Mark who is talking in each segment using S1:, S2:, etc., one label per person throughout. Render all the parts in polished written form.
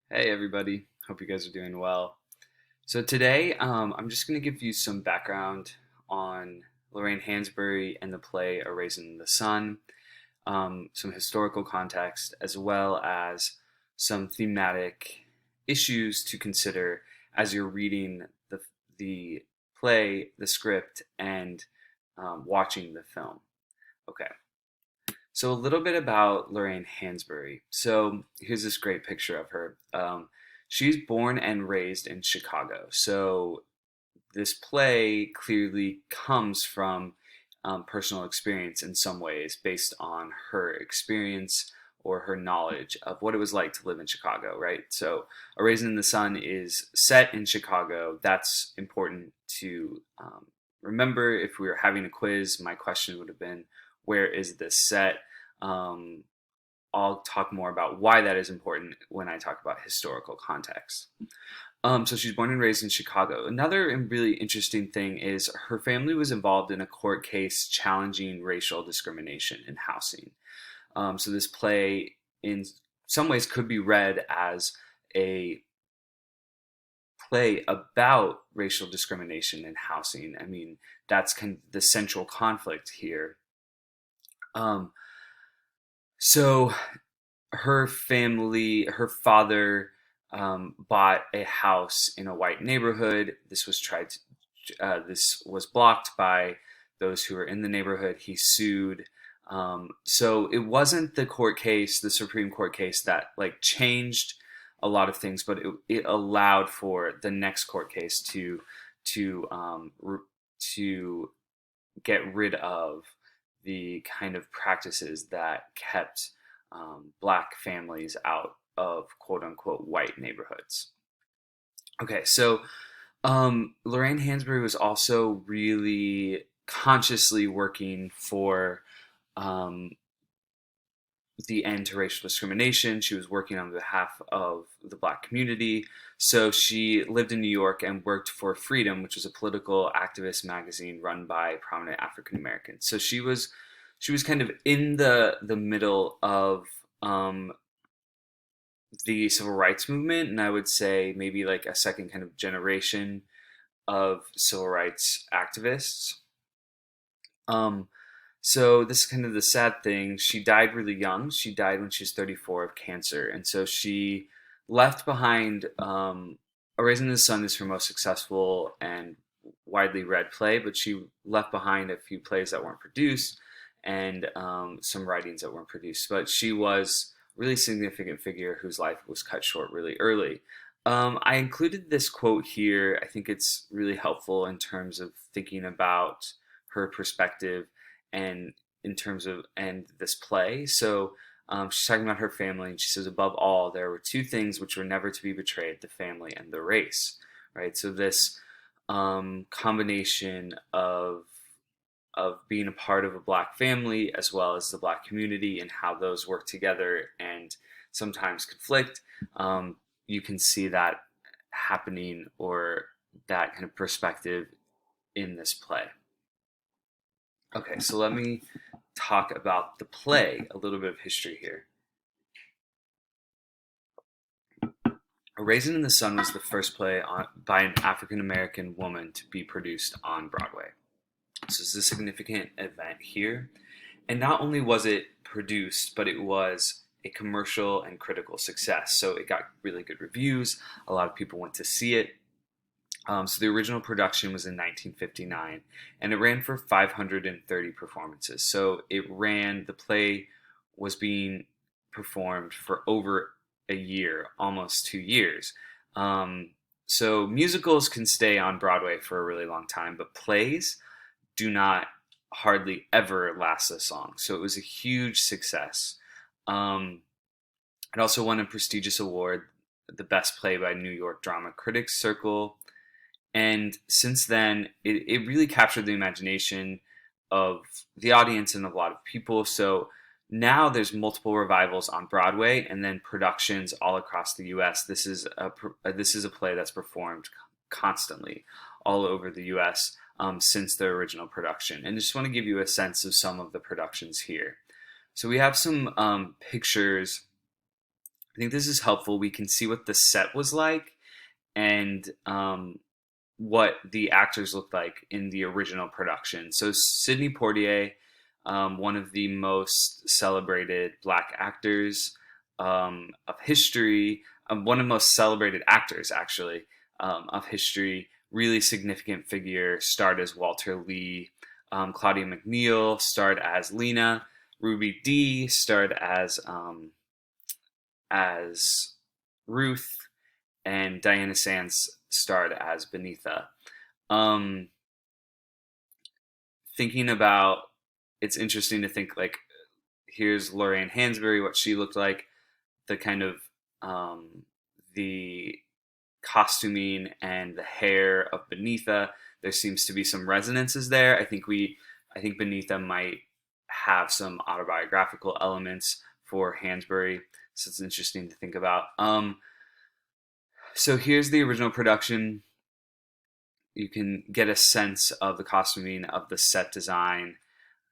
S1: Hey everybody, hope you guys are doing well. So today, I'm just going to give you some background on Lorraine Hansberry and the play A Raisin in the Sun, some historical context, as well as some thematic issues to consider as you're reading the play, the script, and watching the film. Okay. So a little bit about Lorraine Hansberry. So here's this great picture of her. She's born and raised in Chicago. So this play clearly comes from personal experience in some ways, based on her experience or her knowledge of what it was like to live in Chicago, right? So A Raisin in the Sun is set in Chicago. That's important to remember. If we were having a quiz, my question would have been, where is this set? Um, I'll talk more about why that is important when I talk about historical context. So she's born and raised in Chicago. Another really interesting thing is her family was involved in a court case challenging racial discrimination in housing. So this play, in some ways, could be read as a play about racial discrimination in housing. I mean, that's kind of the central conflict here. Um, so her family, her father bought a house in a white neighborhood. This was blocked by those who were in the neighborhood. He sued. So it wasn't the court case, the Supreme Court case, that like changed a lot of things, but it allowed for the next court case to to get rid of the kind of practices that kept black families out of quote unquote white neighborhoods. Okay, so Lorraine Hansberry was also really consciously working for um, the end to racial discrimination. She was working on behalf of the black community. So she lived in New York and worked for Freedom, which was a political activist magazine run by prominent African Americans. So she was kind of in the middle of um, the civil rights movement, and I would say maybe like a second kind of generation of civil rights activists. Um, so this is kind of the sad thing. She died really young. She died when she was 34 of cancer, and so she left behind. A Raisin in the Sun is her most successful and widely read play, but she left behind a few plays that weren't produced and some writings that weren't produced. But she was a really significant figure whose life was cut short really early. I included this quote here. I think it's really helpful in terms of thinking about her perspective and in terms of and this play. So she's talking about her family, and she says, above all, there were two things which were never to be betrayed: the family and the race. Right. So this combination of being a part of a black family as well as the black community and how those work together and sometimes conflict. You can see that happening, or that kind of perspective, in this play. Okay, so let me talk about the play, a little bit of history here. A Raisin in the Sun was the first play by an African American woman to be produced on Broadway. So it's a significant event here. And not only was it produced, but it was a commercial and critical success. So it got really good reviews. A lot of people went to see it. So the original production was in 1959, and it ran for 530 performances. So the play was being performed for over a year, almost 2 years. Um, so musicals can stay on Broadway for a really long time, but plays do not hardly ever last this long. So it was a huge success. Um, it also won a prestigious award, the Best Play by New York Drama Critics Circle. And since then, it really captured the imagination of the audience and of a lot of people. So now there's multiple revivals on Broadway and then productions all across the U.S. This is a play that's performed constantly all over the U.S. Since the original production. And I just want to give you a sense of some of the productions here. So we have some pictures I think this is helpful. We can see what the set was like and what the actors looked like in the original production. So Sidney Poitier, one of the most celebrated Black actors of history, one of the most celebrated actors actually of history, really significant figure, starred as Walter Lee. Claudia McNeil starred as Lena. Ruby Dee starred as Ruth, and Diana Sands starred as Benitha. Um, Thinking about, it's interesting to think like, here's Lorraine Hansberry, what she looked like, the kind of the costuming and the hair of Benitha. There seems to be some resonances there. I think Benitha might have some autobiographical elements for Hansberry, so it's interesting to think about. So here's the original production. You can get a sense of the costuming, of the set design.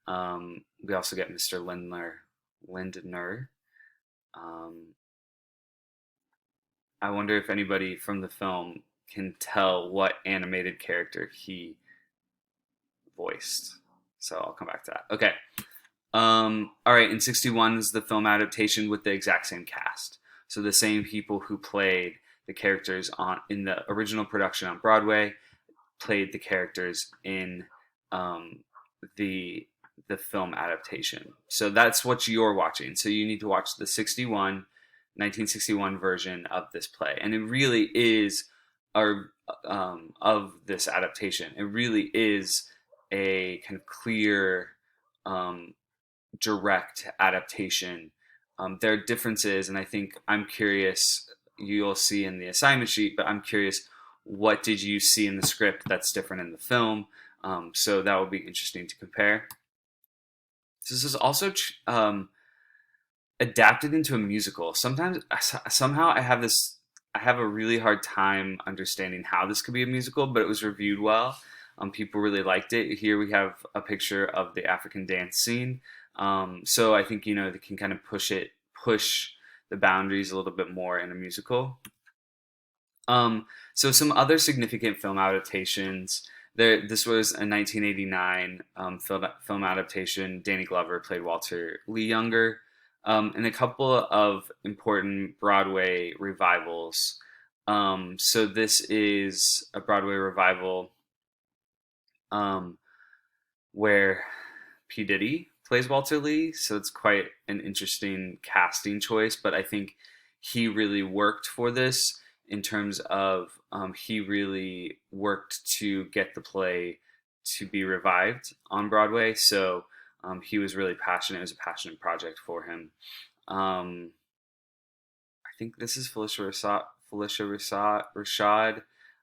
S1: We also get Mr. Lindner. Um, I wonder if anybody from the film can tell what animated character he voiced. So I'll come back to that. Okay. All right. In '61 is the film adaptation with the exact same cast. So the same people who played the characters on in the original production on Broadway played the characters in um, the the film adaptation. So that's what you're watching. So you need to watch the 1961 version of this play, and it really is our of this adaptation. It really is a kind of clear, um, direct adaptation. There are differences, and I think I'm curious. You'll see in the assignment sheet, but I'm curious, what did you see in the script that's different in the film? So that will be interesting to compare. This is also adapted into a musical. Somehow, I have a really hard time understanding how this could be a musical, but it was reviewed well. People really liked it. Here we have a picture of the African dance scene. So I think they can kind of push the boundaries a little bit more in a musical. So some other significant film adaptations. This was a 1989 film adaptation. Danny Glover played Walter Lee Younger, and a couple of important Broadway revivals. So this is a Broadway revival um, where P. Diddy plays Walter Lee, so it's quite an interesting casting choice. But I think he really worked for this in terms of he really worked to get the play to be revived on Broadway. So he was really passionate. It was a passionate project for him. Um, I think this is Rashad,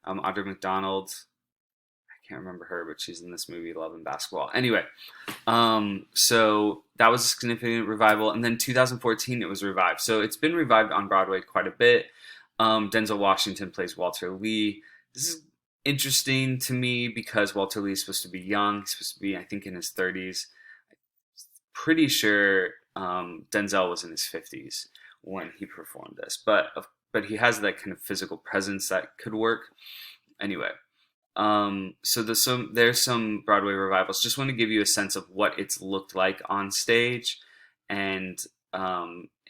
S1: Audra McDonald. I can't remember her, but she's in this movie Love and Basketball. Anyway, so that was a significant revival, and then 2014 it was revived. So it's been revived on Broadway quite a bit. Denzel Washington plays Walter Lee. This is interesting to me because Walter Lee is supposed to be young. He's supposed to be, I think, in his 30s. Pretty sure Denzel was in his 50s when he performed this, but he has that kind of physical presence that could work. Anyway, so there's some Broadway revivals. Just want to give you a sense of what it's looked like on stage and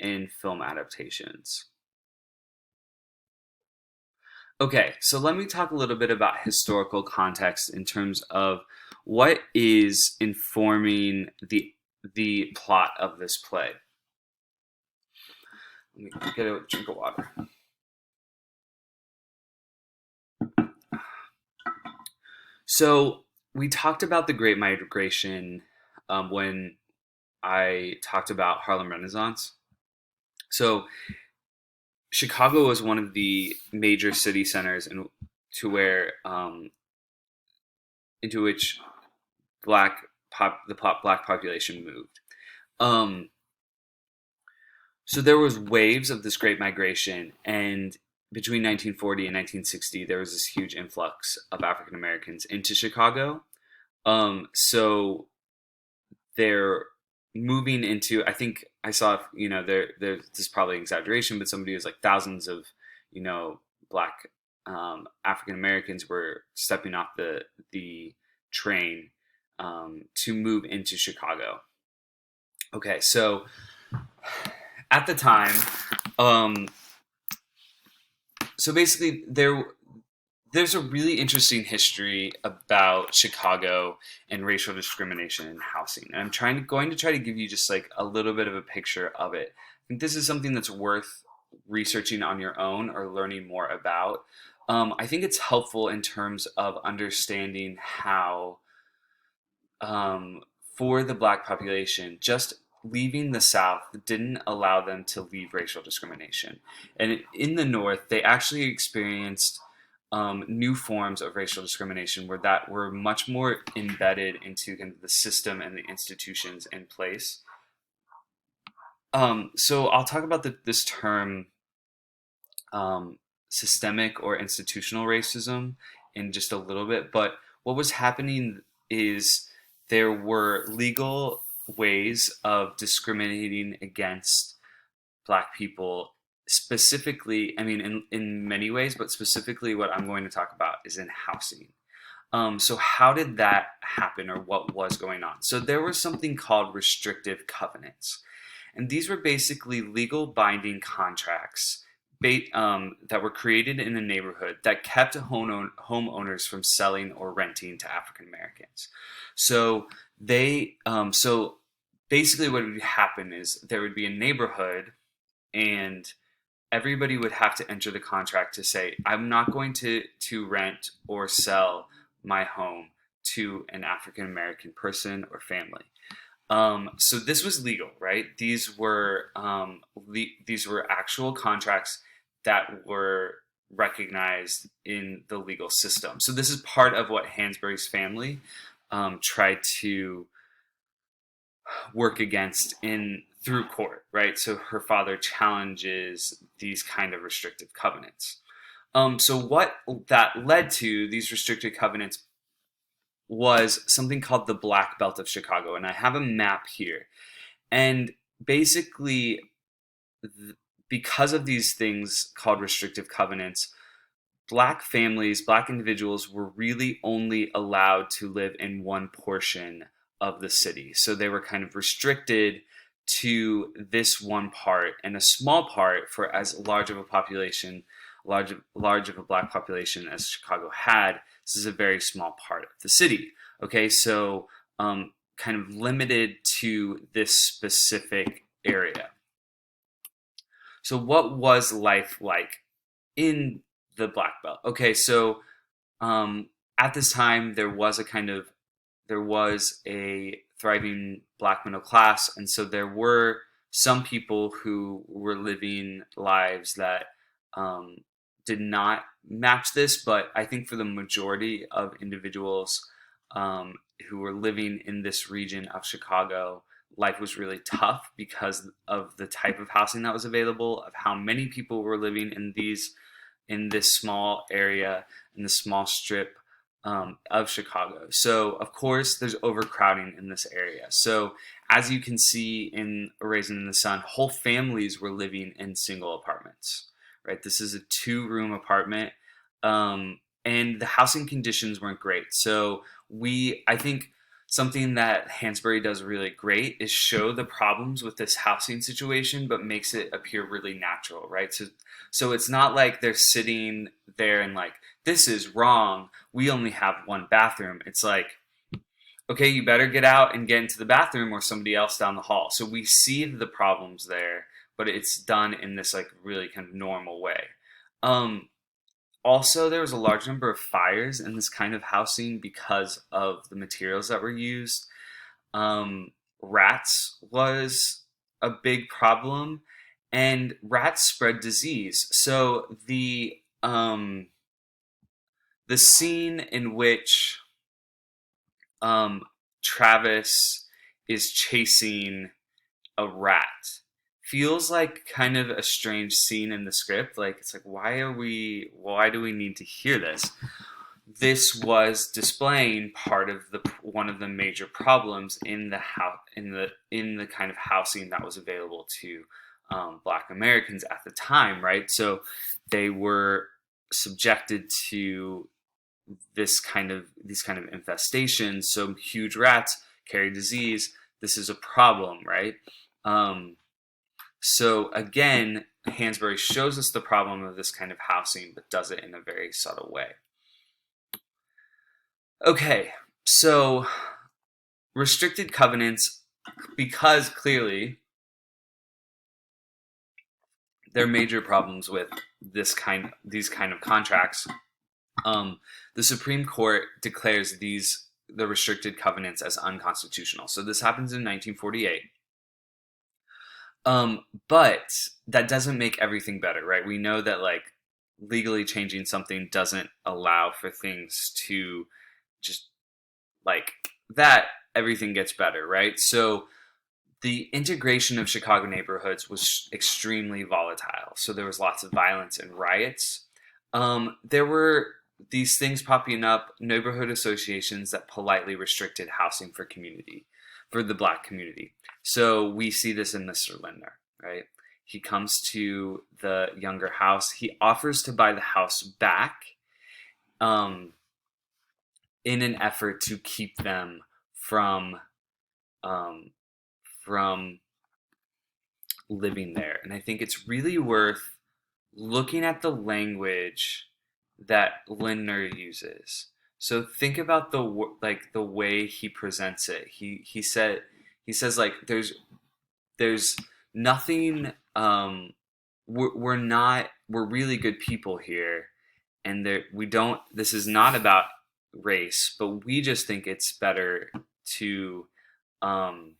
S1: in film adaptations. Okay, so let me talk a little bit about historical context in terms of what is informing the plot of this play. Let me get a drink of water. So we talked about the Great Migration when I talked about Harlem Renaissance. So Chicago was one of the major city centers to where into which the black population moved. Um, so there was waves of this Great Migration, and between 1940 and 1960, there was this huge influx of African Americans into Chicago. So they're moving into, I think I saw, this is probably exaggeration, but somebody was like thousands of, black African Americans were stepping off the train to move into Chicago. Okay, so at the time, um, so basically there's a really interesting history about Chicago and racial discrimination in housing. And going to try to give you just like a little bit of a picture of it. I think this is something that's worth researching on your own or learning more about. I think it's helpful in terms of understanding how, um, for the black population, just leaving the South didn't allow them to leave racial discrimination. And in the North, they actually experienced new forms of racial discrimination that were much more embedded into kind of the system and the institutions in place. So I'll talk about this term, um, systemic or institutional racism, in just a little bit. But what was happening is there were legal ways of discriminating against black people, specifically, I mean, in many ways, but specifically what I'm going to talk about is in housing. So how did that happen, or what was going on? So there was something called restrictive covenants. And these were basically legal binding contracts that were created in a neighborhood that kept homeowners from selling or renting to African Americans. So so basically what would happen is there would be a neighborhood, and everybody would have to enter the contract to say, I'm not going to rent or sell my home to an African American person or family. So this was legal, right? These were actual contracts that were recognized in the legal system. So this is part of what Hansberry's family tried to work against in through court, right? So her father challenges these kind of restrictive covenants. So what that led to, these restrictive covenants, was something called the Black Belt of Chicago. And I have a map here. And basically, because of these things called restrictive covenants, black families, black individuals were really only allowed to live in one portion of the city. So they were kind of restricted to this one part, and a small part for as large of a population, large of a black population as Chicago had. This is a very small part of the city. Okay, so kind of limited to this specific area. So what was life like in the Black Belt? Okay, so at this time there was a thriving black middle class, and so there were some people who were living lives that did not match this. But I think for the majority of individuals who were living in this region of Chicago, life was really tough because of the type of housing that was available, of how many people were living in this small area, in this small strip of Chicago. So of course there's overcrowding in this area. So as you can see in A Raisin in the Sun, whole families were living in single apartments, right? This is a 2-room apartment, and the housing conditions weren't great. So I think something that Hansberry does really great is show the problems with this housing situation, but makes it appear really natural, right? So it's not like they're sitting there and like, this is wrong, we only have one bathroom. It's like, okay, you better get out and get into the bathroom or somebody else down the hall. So we see the problems there, but it's done in this like really kind of normal way. Also, there was a large number of fires in this kind of housing because of the materials that were used. Rats was a big problem, and rats spread disease. So the scene in which Travis is chasing a rat feels like kind of a strange scene in the script. Like, it's like, why do we need to hear this? this was displaying part of the one of the major problems in the in the kind of housing that was available to Black Americans at the time, right? So they were subjected to these kind of infestations. So huge rats carry disease. This is a problem, right? Um, so again, Hansberry shows us the problem of this kind of housing, but does it in a very subtle way. Okay, so restricted covenants, because clearly there are major problems with these kind of contracts. The Supreme Court declares the restricted covenants as unconstitutional. So this happens in 1948. But that doesn't make everything better, right? We know that like legally changing something doesn't allow for things to just like that. Everything gets better, right? So the integration of Chicago neighborhoods was extremely volatile. So there was lots of violence and riots. There were these things popping up, neighborhood associations that politely restricted housing for the Black community. So we see this in Mr. Lindner, right? He comes to the Younger house. He offers to buy the house back um, in an effort to keep them from um, from living there. And I think it's really worth looking at the language that Lindner uses. So think about the way he presents it. He says like there's nothing. We're really good people here, and there we don't. This is not about race, but we just think it's better to. Um,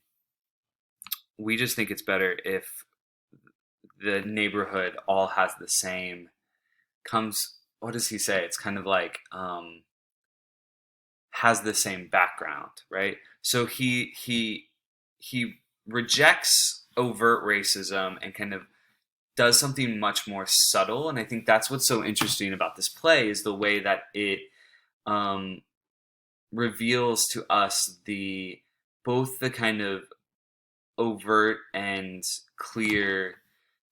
S1: we just think it's better if the neighborhood all has the same comes what does he say? It's kind of like has the same background, right? So he rejects overt racism and kind of does something much more subtle. And I think that's what's so interesting about this play is the way that it um, reveals to us the both the kind of overt and clear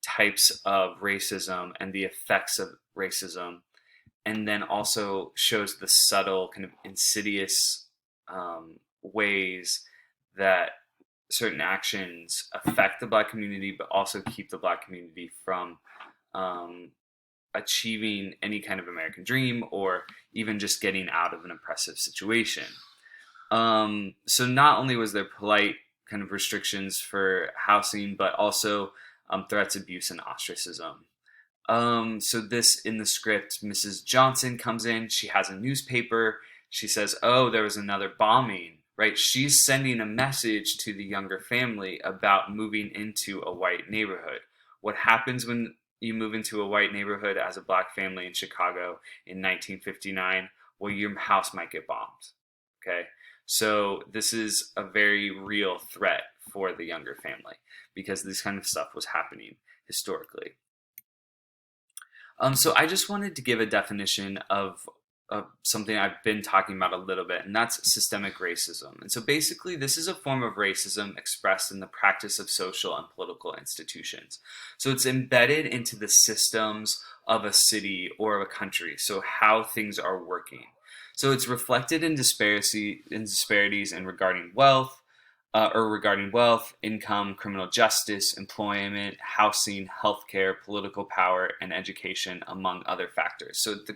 S1: types of racism and the effects of racism, and then also shows the subtle kind of insidious ways that certain actions affect the Black community but also keep the Black community from um, achieving any kind of American dream or even just getting out of an oppressive situation. So not only was there polite kind of restrictions for housing, but also threats, abuse, and ostracism. So this in the script, Mrs. Johnson comes in. She has a newspaper. She says, "Oh, there was another bombing." Right? She's sending a message to the Younger family about moving into a white neighborhood. What happens when you move into a white neighborhood as a Black family in Chicago in 1959? Well, your house might get bombed. Okay, so this is a very real threat for the Younger family because this kind of stuff was happening historically. So I just wanted to give a definition of something I've been talking about a little bit, and that's systemic racism. And so basically, this is a form of racism expressed in the practice of social and political institutions. So it's embedded into the systems of a city or of a country, so how things are working. So it's reflected in disparities in regarding wealth, income, criminal justice, employment, housing, healthcare, political power, and education, among other factors. So the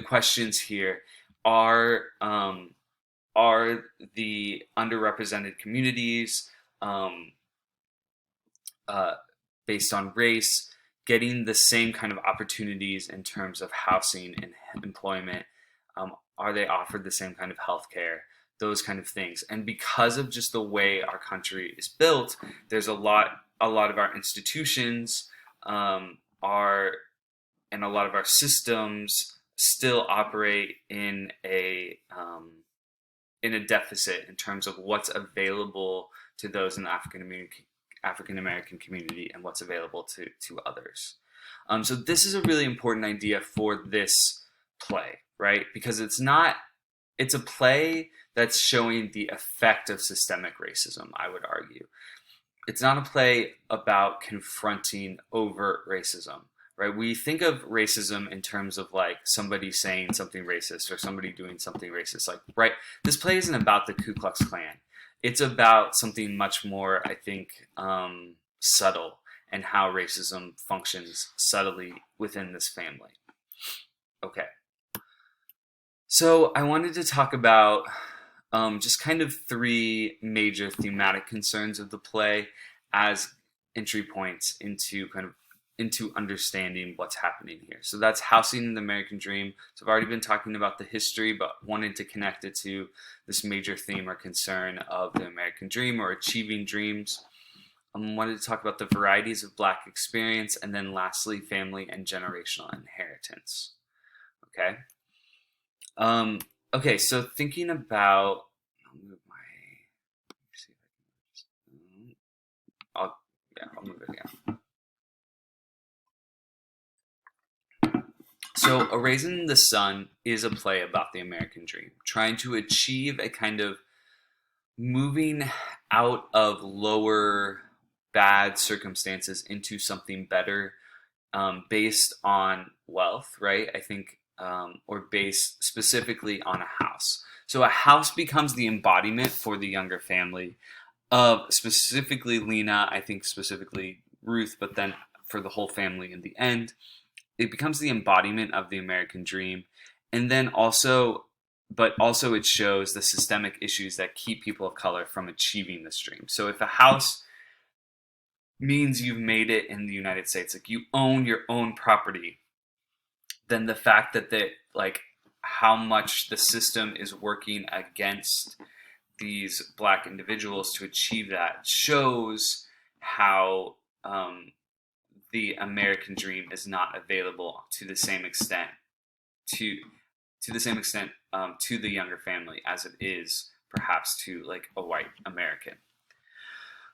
S1: questions here are are the underrepresented communities um, uh, based on race getting the same kind of opportunities in terms of housing and employment? Are they offered the same kind of healthcare? Those kind of things. And because of just the way our country is built, there's a lot of our institutions are and a lot of our systems still operate in a deficit in terms of what's available to those in the African American community and what's available to others. So this is a really important idea for this play. right? Because it's a play that's showing the effect of systemic racism, I would argue. It's not a play about confronting overt racism, right? We think of racism in terms of like somebody saying something racist or somebody doing something racist. Like, right? This play isn't about the Ku Klux Klan. It's about something much more, I think, subtle, and how racism functions subtly within this family. Okay. So I wanted to talk about just kind of three major thematic concerns of the play as entry points into into understanding what's happening here. So that's housing in the American dream. So I've already been talking about the history, but wanted to connect it to this major theme or concern of the American dream or achieving dreams. I wanted to talk about the varieties of Black experience, and then lastly, family and generational inheritance. Okay. Um, okay, so thinking about, I'll move my, let me see if I can, I'll, yeah, I'll move it again. So, A Raisin in the Sun is a play about the American dream, trying to achieve a kind of moving out of lower bad circumstances into something better, based on wealth, right? I think, or based specifically on a house. So a house becomes the embodiment for the younger family of specifically Lena, I think specifically Ruth, but then for the whole family in the end. It becomes the embodiment of the American dream. And then also, but also it shows the systemic issues that keep people of color from achieving this dream. So if a house means you've made it in the United States, like you own your own property, then the fact that like how much the system is working against these Black individuals to achieve that shows how, the American dream is not available to the same extent to to the younger family as it is perhaps to like a white American.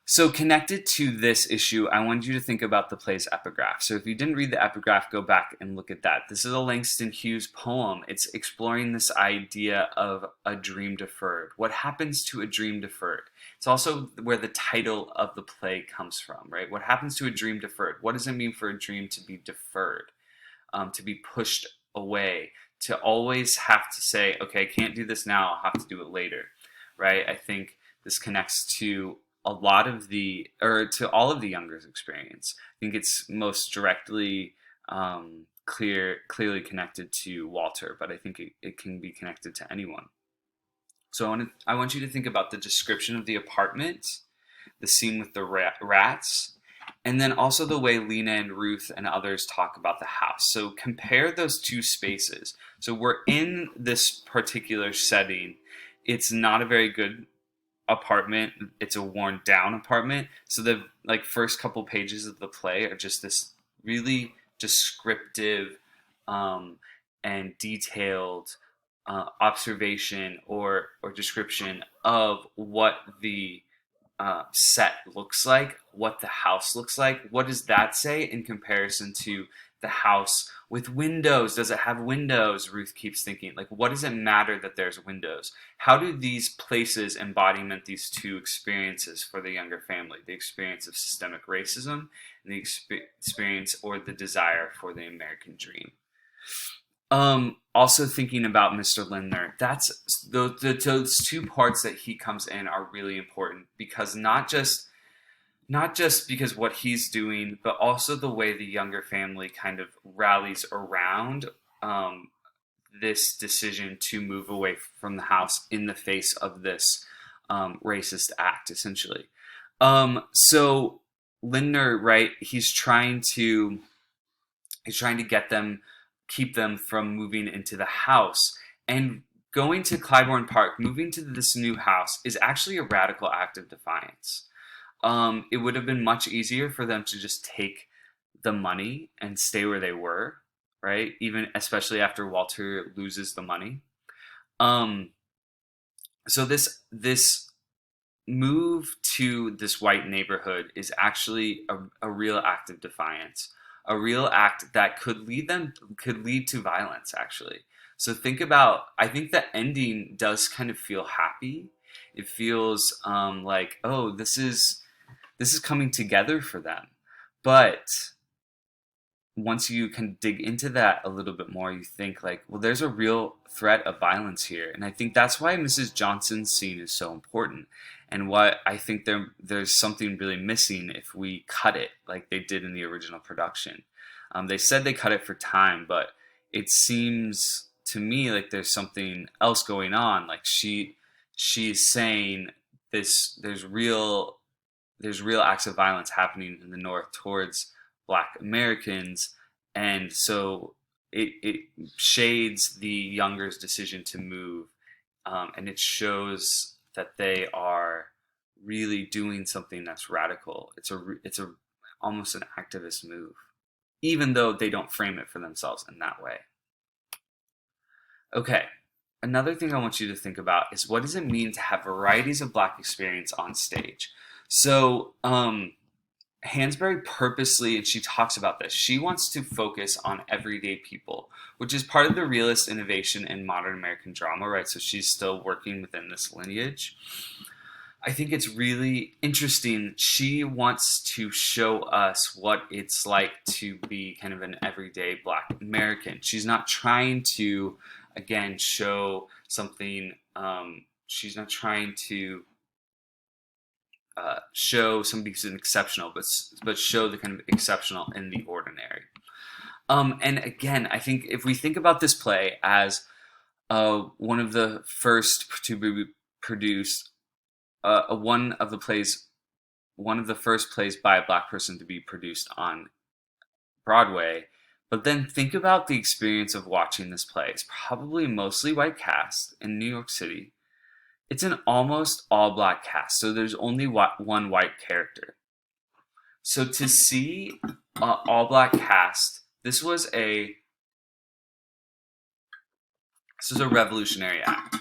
S1: So, connected to this issue, I wanted you to think about the play's epigraph. So, if you didn't read the epigraph, go back and look at that. This is a Langston Hughes poem. It's exploring this idea of a dream deferred. What happens to a dream deferred? It's also where the title of the play comes from, right? What happens to a dream deferred? What does it mean for a dream to be deferred, to be pushed away, to always have to say, okay, I can't do this now, I'll have to do it later, right? I think this connects to a lot of to all of the younger's experience. I think it's most directly, clearly connected to Walter, but I think it can be connected to anyone. So I want you to think about the description of the apartment, the scene with the rats, and then also the way Lena and Ruth and others talk about the house. So compare those two spaces. So we're in this particular setting. It's not a very good apartment. It's a worn down apartment. So the like first couple pages of the play are just this really descriptive, and detailed, observation or description of what the set looks like, what the house looks like. What does that say in comparison to the house with windows? Does it have windows? Ruth keeps thinking, like, what does it matter that there's windows? How do these places embodiment these two experiences for the younger family? The experience of systemic racism and the experience or the desire for the American dream. Also thinking about Mr. Lindner, that's those two parts that he comes in are really important, because not just because what he's doing, but also the way the younger family kind of rallies around, this decision to move away from the house in the face of this, racist act, essentially. So Lindner, right? He's trying to keep them from moving into the house. And going to Clybourne Park, moving to this new house, is actually a radical act of defiance. It would have been much easier for them to just take the money and stay where they were, right? Even especially after Walter loses the money. Um, so this move to this white neighborhood is actually a real act of defiance, a real act that could lead to violence, actually. So think about, I think the ending does kind of feel happy. It feels like, oh, this is coming together for them. But once you can dig into that a little bit more, you think like, well, there's a real threat of violence here, and I think that's why Mrs. Johnson's scene is so important, and what I think there's something really missing if we cut it like they did in the original production. They said they cut it for time, but it seems to me like there's something else going on. Like she's saying this, there's real acts of violence happening in the North towards Black Americans, and so it shades the Younger's decision to move, and it shows that they are really doing something that's radical. It's a almost an activist move, even though they don't frame it for themselves in that way. Okay. Another thing I want you to think about is what does it mean to have varieties of Black experience on stage? So, Hansberry purposely, and she talks about this, she wants to focus on everyday people, which is part of the realist innovation in modern American drama, right? So she's still working within this lineage. I think it's really interesting. She wants to show us what it's like to be kind of an everyday Black American. She's not trying to, again, show something, she's not trying to show somebody who's exceptional, but show the kind of exceptional in the ordinary. And again, I think if we think about this play as one of the first to be produced, one of the first plays by a Black person to be produced on Broadway. But then think about the experience of watching this play. It's probably mostly white cast in New York City. It's an almost all Black cast, so there's only one white character. So to see all Black cast, this was a revolutionary act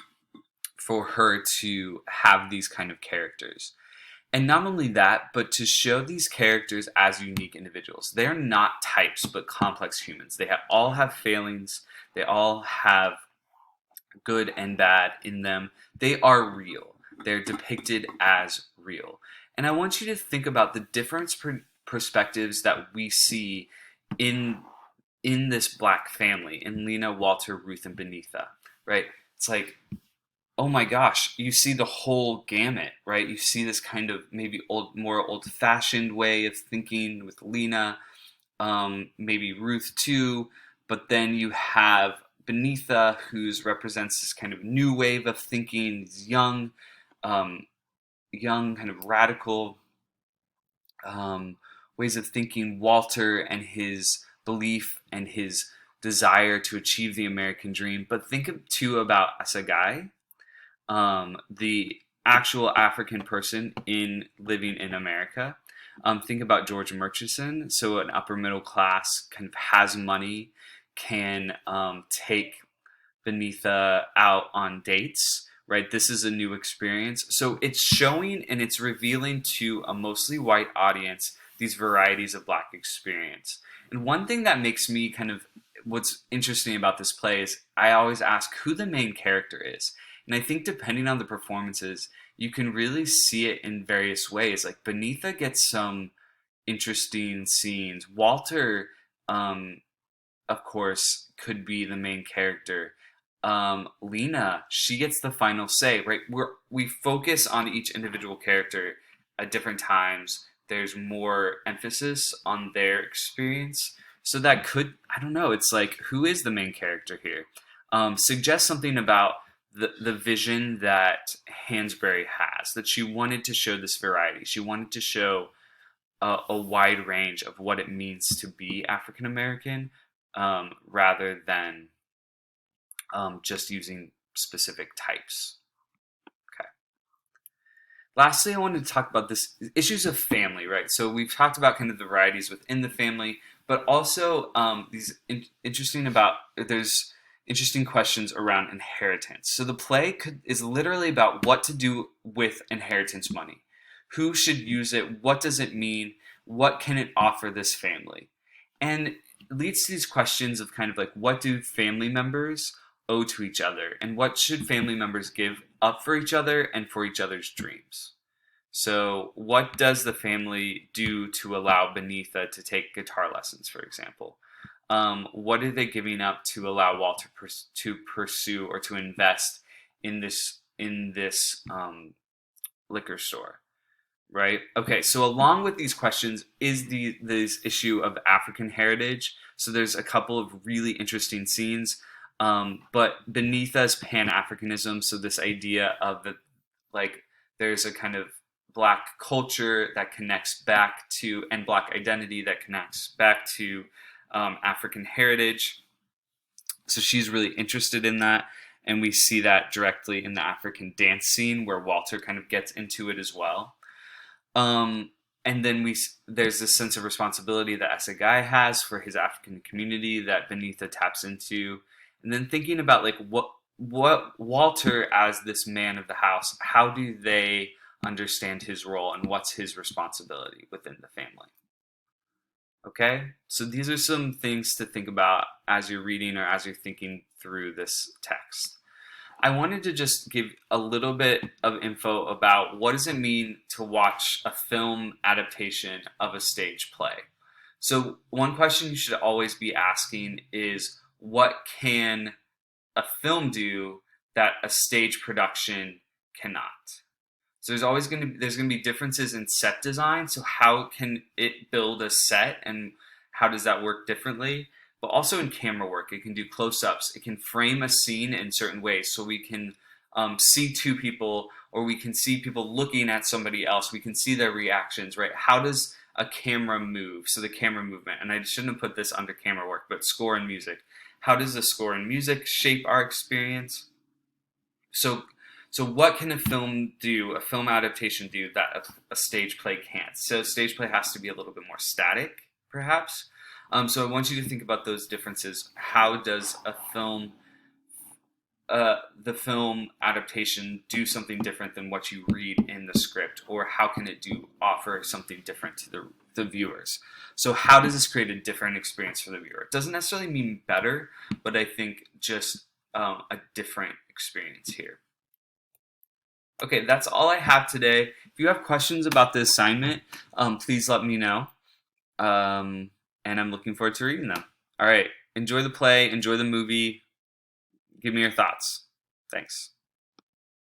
S1: for her to have these kind of characters. And not only that, but to show these characters as unique individuals. They're not types, but complex humans. They all have failings. They all have good and bad in them. They are real. They're depicted as real. And I want you to think about the different perspectives that we see in this Black family, in Lena, Walter, Ruth, and Beneatha, right? It's like, oh my gosh, you see the whole gamut, right? You see this kind of maybe more old-fashioned way of thinking with Lena, maybe Ruth too, but then you have Beneatha, who represents this kind of new wave of thinking, these young kind of radical ways of thinking. Walter and his belief and his desire to achieve the American dream. But think too about Assegai, the actual African person living in America. Think about George Murchison, so an upper middle class, kind of has money, can take Beneatha out on dates, right? This is a new experience. So it's showing and it's revealing to a mostly white audience these varieties of Black experience. And one thing that makes me kind of, what's interesting about this play is I always ask who the main character is. And I think depending on the performances, you can really see it in various ways. Like Beneatha gets some interesting scenes. Walter, of course, could be the main character. Lena, she gets the final say, right? We focus on each individual character at different times. There's more emphasis on their experience. So that could, I don't know, it's like, who is the main character here? Suggest something about the vision that Hansberry has, that she wanted to show this variety. She wanted to show a wide range of what it means to be African American, rather than just using specific types. Okay. Lastly, I wanted to talk about this issues of family, right? So we've talked about kind of the varieties within the family, but also there's interesting questions around inheritance. So the play is literally about what to do with inheritance money. Who should use it? What does it mean? What can it offer this family? And it leads to these questions of kind of like, what do family members owe to each other, and what should family members give up for each other and for each other's dreams. So, what does the family do to allow Benitha to take guitar lessons, for example? What are they giving up to allow Walter to pursue or to invest in this liquor store? Right. Okay. So along with these questions is this issue of African heritage. So there's a couple of really interesting scenes, but beneath us Pan Africanism. So this idea of the like there's a kind of black culture that connects back to and black identity that connects back to African heritage. So she's really interested in that. And we see that directly in the African dance scene where Walter kind of gets into it as well. Um, and then there's this sense of responsibility that Assegai has for his African community that Benitha taps into, and then thinking about like what Walter as this man of the house, how do they understand his role and what's his responsibility within the family? Okay, so these are some things to think about as you're reading or as you're thinking through this text. I wanted to just give a little bit of info about what does it mean to watch a film adaptation of a stage play. So one question you should always be asking is what can a film do that a stage production cannot? So there's going to be differences in set design. So how can it build a set and how does that work differently? But also in camera work, it can do close-ups. It can frame a scene in certain ways, so we can see two people, or we can see people looking at somebody else. We can see their reactions, right? How does a camera move? So the camera movement, and I shouldn't have put this under camera work, but score and music. How does the score and music shape our experience? So what can a film do, a film adaptation do that a stage play can't? So stage play has to be a little bit more static, perhaps. So I want you to think about those differences. How does the film adaptation do something different than what you read in the script, or how can it offer something different to the viewers? So how does this create a different experience for the viewer? It doesn't necessarily mean better, but I think just a different experience here. Okay, that's all I have today. If you have questions about the assignment, please let me know. And I'm looking forward to reading them. All right, enjoy the play, enjoy the movie. Give me your thoughts. Thanks.